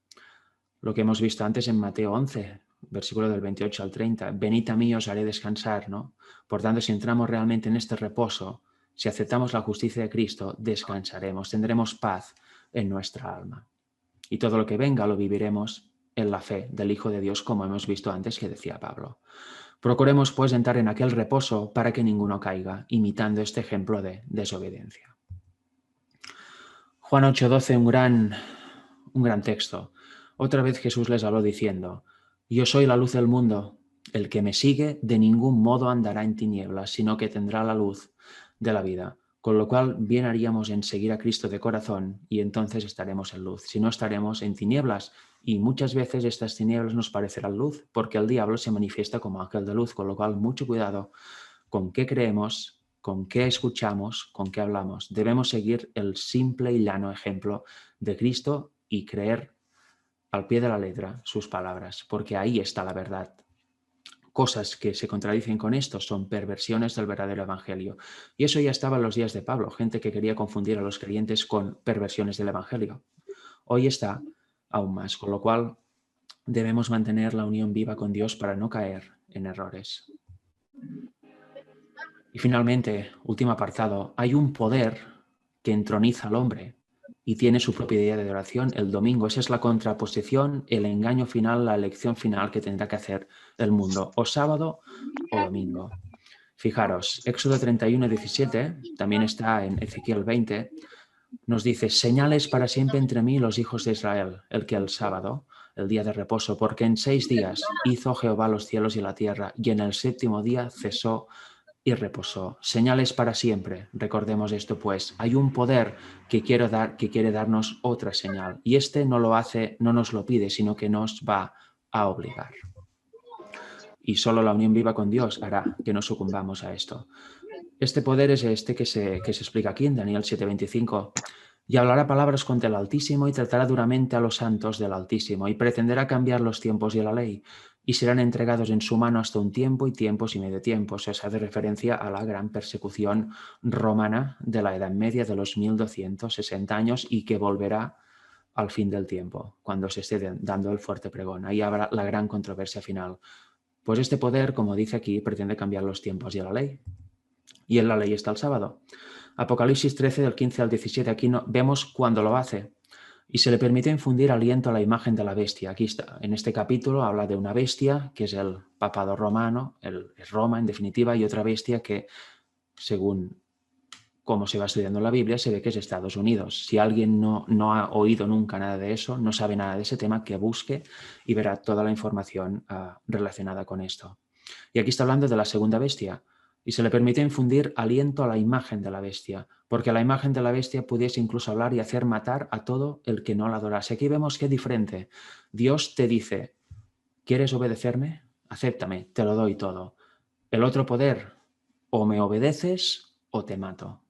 Lo que hemos visto antes en Mateo 11, versículo del 28 al 30. Venid a mí, os haré descansar, ¿no? Por tanto, si entramos realmente en este reposo, si aceptamos la justicia de Cristo, descansaremos, tendremos paz en nuestra alma. Y todo lo que venga lo viviremos en la fe del Hijo de Dios, como hemos visto antes que decía Pablo. Procuremos, pues, entrar en aquel reposo para que ninguno caiga, imitando este ejemplo de desobediencia. Juan 8:12, un gran texto. Otra vez Jesús les habló diciendo, yo soy la luz del mundo, el que me sigue de ningún modo andará en tinieblas, sino que tendrá la luz de la vida, con lo cual bien haríamos en seguir a Cristo de corazón y entonces estaremos en luz, si no estaremos en tinieblas y muchas veces estas tinieblas nos parecerán luz porque el diablo se manifiesta como ángel de luz, con lo cual mucho cuidado con qué creemos, con qué escuchamos, con qué hablamos. Debemos seguir el simple y llano ejemplo de Cristo y creer al pie de la letra sus palabras, porque ahí está la verdad. Cosas que se contradicen con esto son perversiones del verdadero evangelio. Y eso ya estaba en los días de Pablo, gente que quería confundir a los creyentes con perversiones del evangelio. Hoy está aún más, con lo cual debemos mantener la unión viva con Dios para no caer en errores. Y finalmente, último apartado, hay un poder que entroniza al hombre y tiene su propia idea de oración el domingo. Esa es la contraposición, el engaño final, la elección final que tendrá que hacer el mundo, o sábado o domingo. Fijaros, Éxodo 31:17, también está en Ezequiel 20, nos dice, señales para siempre entre mí y los hijos de Israel, el que el sábado, el día de reposo, porque en 6 días hizo Jehová los cielos y la tierra, y en el séptimo día cesó y reposó. Señales para siempre. Recordemos esto, pues. Hay un poder que quiere darnos otra señal. Y este no lo hace, no nos lo pide, sino que nos va a obligar. Y solo la unión viva con Dios hará que no sucumbamos a esto. Este poder es este que se explica aquí en Daniel 7:25. Y hablará palabras contra el Altísimo y tratará duramente a los santos del Altísimo y pretenderá cambiar los tiempos y la ley y serán entregados en su mano hasta un tiempo y tiempos y medio tiempos. Se hace referencia a la gran persecución romana de la Edad Media de los 1260 años y que volverá al fin del tiempo, cuando se esté dando el fuerte pregón. Ahí habrá la gran controversia final. Pues este poder, como dice aquí, pretende cambiar los tiempos y la ley. Y en la ley está el sábado. Apocalipsis 13, del 15 al 17, aquí vemos cuándo lo hace. Y se le permite infundir aliento a la imagen de la bestia. Aquí está, en este capítulo habla de una bestia, que es el papado romano, es Roma en definitiva, y otra bestia que, según cómo se va estudiando en la Biblia, se ve que es Estados Unidos. Si alguien no ha oído nunca nada de eso, no sabe nada de ese tema, que busque y verá toda la información relacionada con esto. Y aquí está hablando de la segunda bestia. Y se le permitió infundir aliento a la imagen de la bestia, porque la imagen de la bestia pudiese incluso hablar y hacer matar a todo el que no la adorase. Aquí vemos que es diferente. Dios te dice, ¿quieres obedecerme? Acéptame, te lo doy todo. El otro poder, o me obedeces o te mato.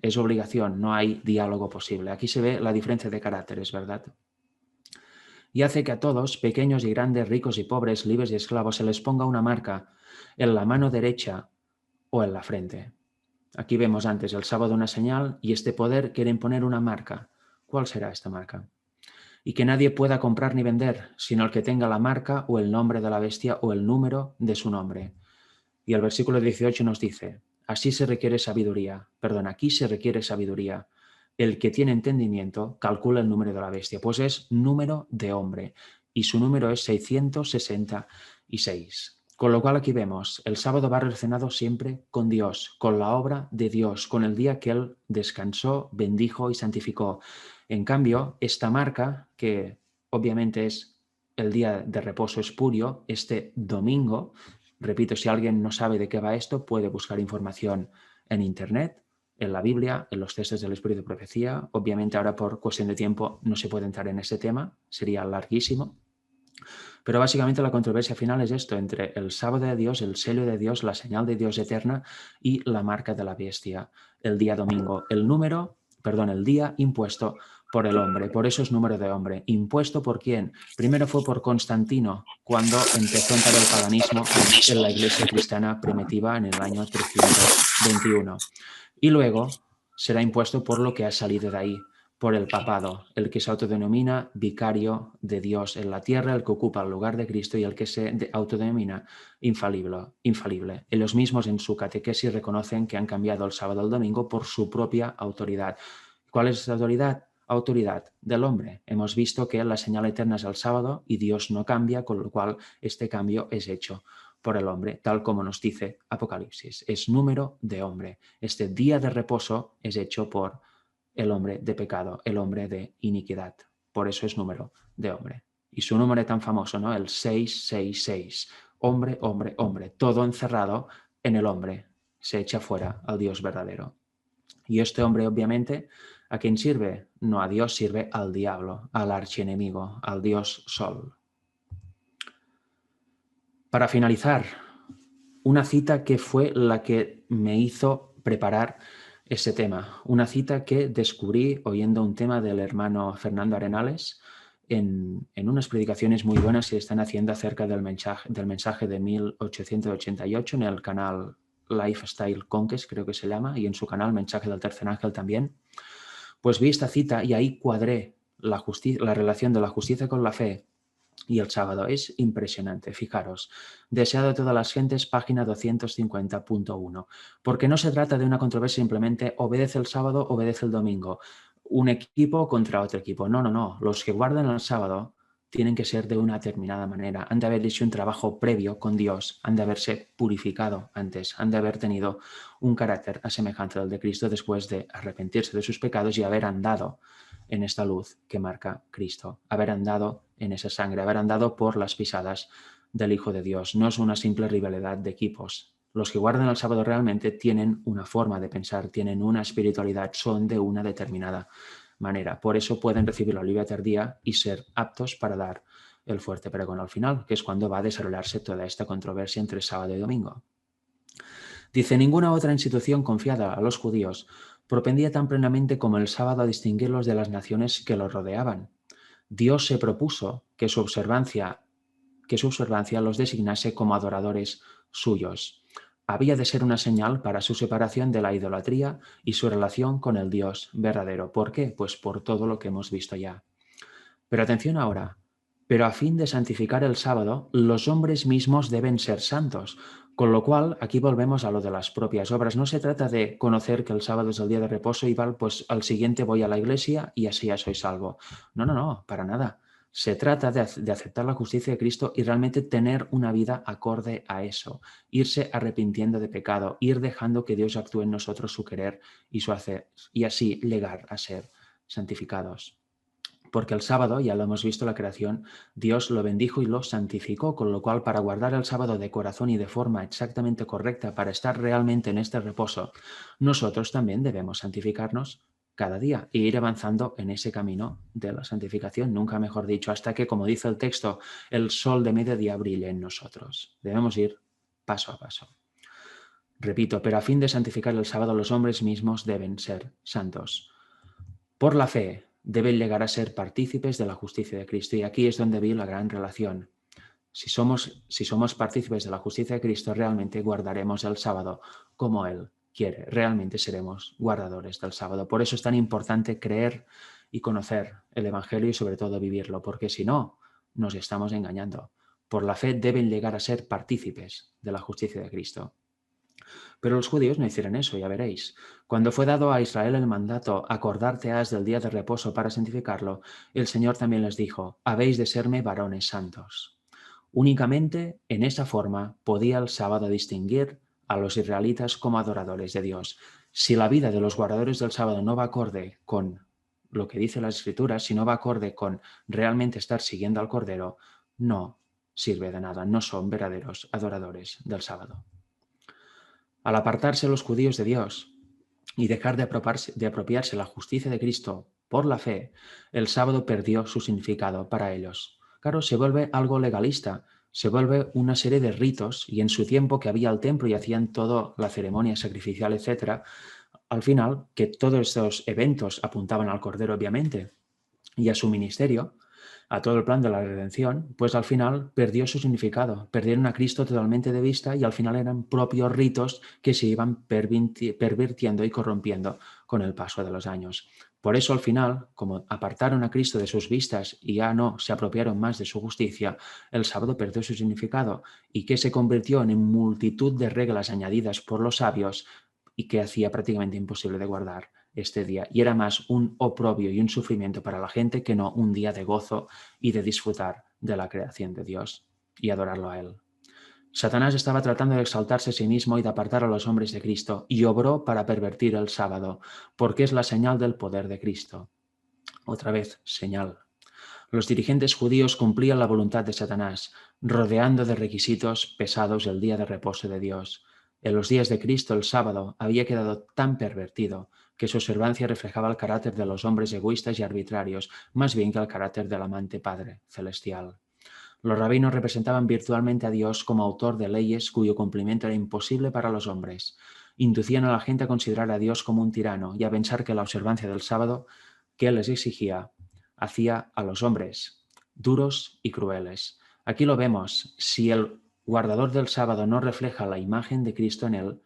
Es obligación, no hay diálogo posible. Aquí se ve la diferencia de caracteres, ¿verdad? Y hace que a todos, pequeños y grandes, ricos y pobres, libres y esclavos, se les ponga una marca en la mano derecha o en la frente. Aquí vemos antes el sábado una señal y este poder quiere imponer una marca. ¿Cuál será esta marca? Y que nadie pueda comprar ni vender, sino el que tenga la marca o el nombre de la bestia o el número de su nombre. Y el versículo 18 nos dice, aquí se requiere sabiduría. El que tiene entendimiento calcula el número de la bestia, pues es número de hombre y su número es 666. Con lo cual aquí vemos, el sábado va relacionado siempre con Dios, con la obra de Dios, con el día que Él descansó, bendijo y santificó. En cambio, esta marca, que obviamente es el día de reposo espurio, este domingo, repito, si alguien no sabe de qué va esto, puede buscar información en Internet, en la Biblia, en los textos del Espíritu de Profecía. Obviamente ahora por cuestión de tiempo no se puede entrar en ese tema, sería larguísimo. Pero básicamente la controversia final es esto, entre el sábado de Dios, el sello de Dios, la señal de Dios eterna y la marca de la bestia, el día domingo. El día impuesto por el hombre, por eso es número de hombre. ¿Impuesto por quién? Primero fue por Constantino, cuando empezó a entrar el paganismo en la iglesia cristiana primitiva en el año 321. Y luego será impuesto por lo que ha salido de ahí, por el papado, el que se autodenomina vicario de Dios en la tierra, el que ocupa el lugar de Cristo y el que se autodenomina infalible. Ellos mismos en su catequesis reconocen que han cambiado el sábado al domingo por su propia autoridad. ¿Cuál es esa autoridad? Autoridad del hombre. Hemos visto que la señal eterna es el sábado y Dios no cambia, con lo cual este cambio es hecho por el hombre, tal como nos dice Apocalipsis. Es número de hombre. Este día de reposo es hecho por el hombre de pecado, el hombre de iniquidad. Por eso es número de hombre. Y su número es tan famoso, ¿no? El 666. Hombre, hombre, hombre. Todo encerrado en el hombre. Se echa fuera al Dios verdadero. Y este hombre, obviamente, ¿a quién sirve? No a Dios, sirve al diablo, al archienemigo, al Dios Sol. Para finalizar, una cita que fue la que me hizo preparar ese tema. Una cita que descubrí oyendo un tema del hermano Fernando Arenales en unas predicaciones muy buenas que están haciendo acerca del mensaje de 1888 en el canal Lifestyle Conquest, creo que se llama, y en su canal Mensaje del Tercer Ángel también. Pues vi esta cita y ahí cuadré la relación de la justicia con la fe y el sábado. Es impresionante, fijaros. Deseado de todas las gentes, página 250.1. Porque no se trata de una controversia simplemente obedece el sábado, obedece el domingo. Un equipo contra otro equipo. No, no, no. Los que guardan el sábado tienen que ser de una determinada manera. Han de haber hecho un trabajo previo con Dios. Han de haberse purificado antes. Han de haber tenido un carácter a semejanza del de Cristo después de arrepentirse de sus pecados y haber andado en esta luz que marca Cristo, haber andado en esa sangre, haber andado por las pisadas del Hijo de Dios. No es una simple rivalidad de equipos. Los que guardan el sábado realmente tienen una forma de pensar, tienen una espiritualidad, son de una determinada manera. Por eso pueden recibir la Biblia tardía y ser aptos para dar el fuerte pregón al final, que es cuando va a desarrollarse toda esta controversia entre sábado y domingo. Dice, ninguna otra institución confiada a los judíos propendía tan plenamente como el sábado a distinguirlos de las naciones que los rodeaban. Dios se propuso que su observancia los designase como adoradores suyos. Había de ser una señal para su separación de la idolatría y su relación con el Dios verdadero. ¿Por qué? Pues por todo lo que hemos visto ya. Pero atención ahora. Pero a fin de santificar el sábado, los hombres mismos deben ser santos. Con lo cual, aquí volvemos a lo de las propias obras. No se trata de conocer que el sábado es el día de reposo y pues al siguiente voy a la iglesia y así ya soy salvo. No, no, no, para nada. Se trata de aceptar la justicia de Cristo y realmente tener una vida acorde a eso. Irse arrepintiendo de pecado, ir dejando que Dios actúe en nosotros su querer y su hacer, y así llegar a ser santificados. porque el sábado, ya lo hemos visto en la creación, Dios lo bendijo y lo santificó, con lo cual para guardar el sábado de corazón y de forma exactamente correcta, para estar realmente en este reposo, nosotros también debemos santificarnos cada día e ir avanzando en ese camino de la santificación, nunca mejor dicho, hasta que, como dice el texto, el sol de mediodía brille en nosotros. Debemos ir paso a paso. Repito, pero a fin de santificar el sábado, los hombres mismos deben ser santos. Por la fe deben llegar a ser partícipes de la justicia de Cristo. Y aquí es donde vi la gran relación. Si somos partícipes de la justicia de Cristo, realmente guardaremos el sábado como Él quiere. Realmente seremos guardadores del sábado. Por eso es tan importante creer y conocer el Evangelio y sobre todo vivirlo, porque si no, nos estamos engañando. Por la fe deben llegar a ser partícipes de la justicia de Cristo. Pero los judíos no hicieron eso, ya veréis. Cuando fue dado a Israel el mandato, acordarte has del día de reposo para santificarlo, el Señor también les dijo, habéis de serme varones santos. Únicamente en esa forma podía el sábado distinguir a los israelitas como adoradores de Dios. Si la vida de los guardadores del sábado no va acorde con lo que dice las Escrituras, si no va acorde con realmente estar siguiendo al Cordero, no sirve de nada, no son verdaderos adoradores del sábado. Al apartarse los judíos de Dios y dejar de apropiarse la justicia de Cristo por la fe, el sábado perdió su significado para ellos. Claro, se vuelve algo legalista, se vuelve una serie de ritos y en su tiempo que había el templo y hacían toda la ceremonia sacrificial, etc., al final, que todos estos eventos apuntaban al Cordero, obviamente, y a su ministerio, a todo el plan de la redención, pues al final perdió su significado, perdieron a Cristo totalmente de vista y al final eran propios ritos que se iban pervirtiendo y corrompiendo con el paso de los años. Por eso al final, como apartaron a Cristo de sus vistas y ya no se apropiaron más de su justicia, el sábado perdió su significado y que se convirtió en multitud de reglas añadidas por los sabios y que hacía prácticamente imposible de guardar este día. Y era más un oprobio y un sufrimiento para la gente que no un día de gozo y de disfrutar de la creación de Dios y adorarlo a Él. Satanás estaba tratando de exaltarse a sí mismo y de apartar a los hombres de Cristo, y obró para pervertir el sábado, porque es la señal del poder de Cristo. Otra vez, señal. Los dirigentes judíos cumplían la voluntad de Satanás, rodeando de requisitos pesados el día de reposo de Dios. En los días de Cristo, el sábado había quedado tan pervertido que su observancia reflejaba el carácter de los hombres egoístas y arbitrarios, más bien que el carácter del amante Padre celestial. Los rabinos representaban virtualmente a Dios como autor de leyes cuyo cumplimiento era imposible para los hombres. Inducían a la gente a considerar a Dios como un tirano y a pensar que la observancia del sábado que Él les exigía hacía a los hombres duros y crueles. Aquí lo vemos, si el guardador del sábado no refleja la imagen de Cristo en él,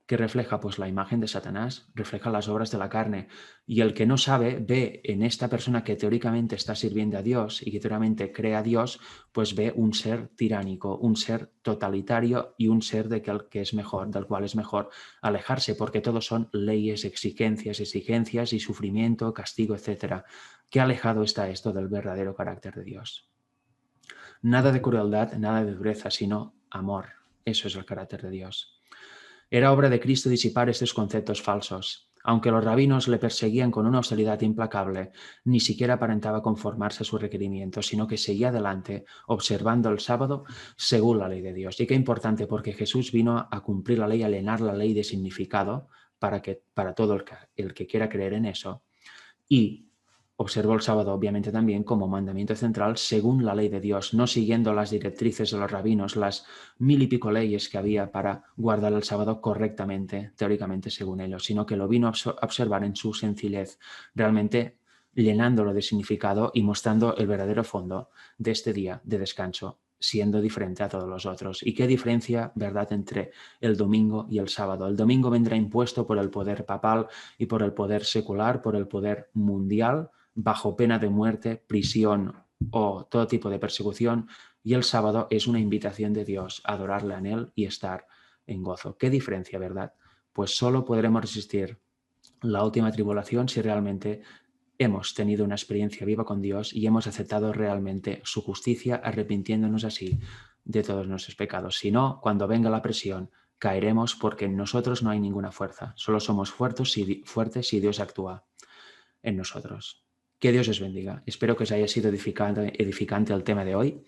¿qué refleja? Pues la imagen de Satanás, refleja las obras de la carne. Y el que no sabe ve en esta persona que teóricamente está sirviendo a Dios y que teóricamente cree a Dios, pues ve un ser tiránico, un ser totalitario y un ser de que es mejor, del cual es mejor alejarse, porque todos son leyes, exigencias y sufrimiento, castigo, etc. Qué alejado está esto del verdadero carácter de Dios. Nada de crueldad, nada de dureza, sino amor. Eso es el carácter de Dios. Era obra de Cristo disipar estos conceptos falsos. Aunque los rabinos le perseguían con una hostilidad implacable, ni siquiera aparentaba conformarse a su requerimiento, sino que seguía adelante, observando el sábado según la ley de Dios. Y qué importante, porque Jesús vino a cumplir la ley, a llenar la ley de significado para todo el que quiera creer en eso. Y observó el sábado, obviamente, también como mandamiento central según la ley de Dios, no siguiendo las directrices de los rabinos, las 1000 y pico leyes que había para guardar el sábado correctamente, teóricamente según ellos, sino que lo vino a observar en su sencillez, realmente llenándolo de significado y mostrando el verdadero fondo de este día de descanso, siendo diferente a todos los otros. ¿Y qué diferencia, verdad, entre el domingo y el sábado? El domingo vendrá impuesto por el poder papal y por el poder secular, por el poder mundial, bajo pena de muerte, prisión o todo tipo de persecución, y el sábado es una invitación de Dios a adorarle en Él y estar en gozo. ¿Qué diferencia, verdad? Pues solo podremos resistir la última tribulación si realmente hemos tenido una experiencia viva con Dios y hemos aceptado realmente su justicia, arrepintiéndonos así de todos nuestros pecados. Si no, cuando venga la presión, caeremos porque en nosotros no hay ninguna fuerza. Solo somos fuertes si Dios actúa en nosotros. Que Dios os bendiga. Espero que os haya sido edificante el tema de hoy.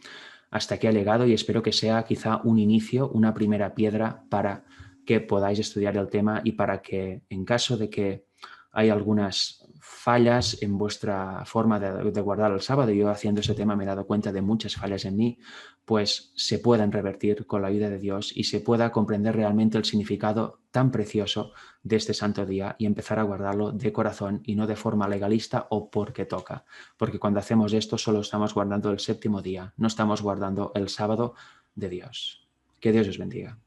Hasta aquí ha llegado y espero que sea quizá un inicio, una primera piedra para que podáis estudiar el tema y para que, en caso de que hay algunas fallas en vuestra forma de guardar el sábado, yo haciendo ese tema me he dado cuenta de muchas fallas en mí, pues se puedan revertir con la ayuda de Dios y se pueda comprender realmente el significado tan precioso de este santo día y empezar a guardarlo de corazón y no de forma legalista o porque toca. Porque cuando hacemos esto solo estamos guardando el séptimo día, no estamos guardando el sábado de Dios. Que Dios os bendiga.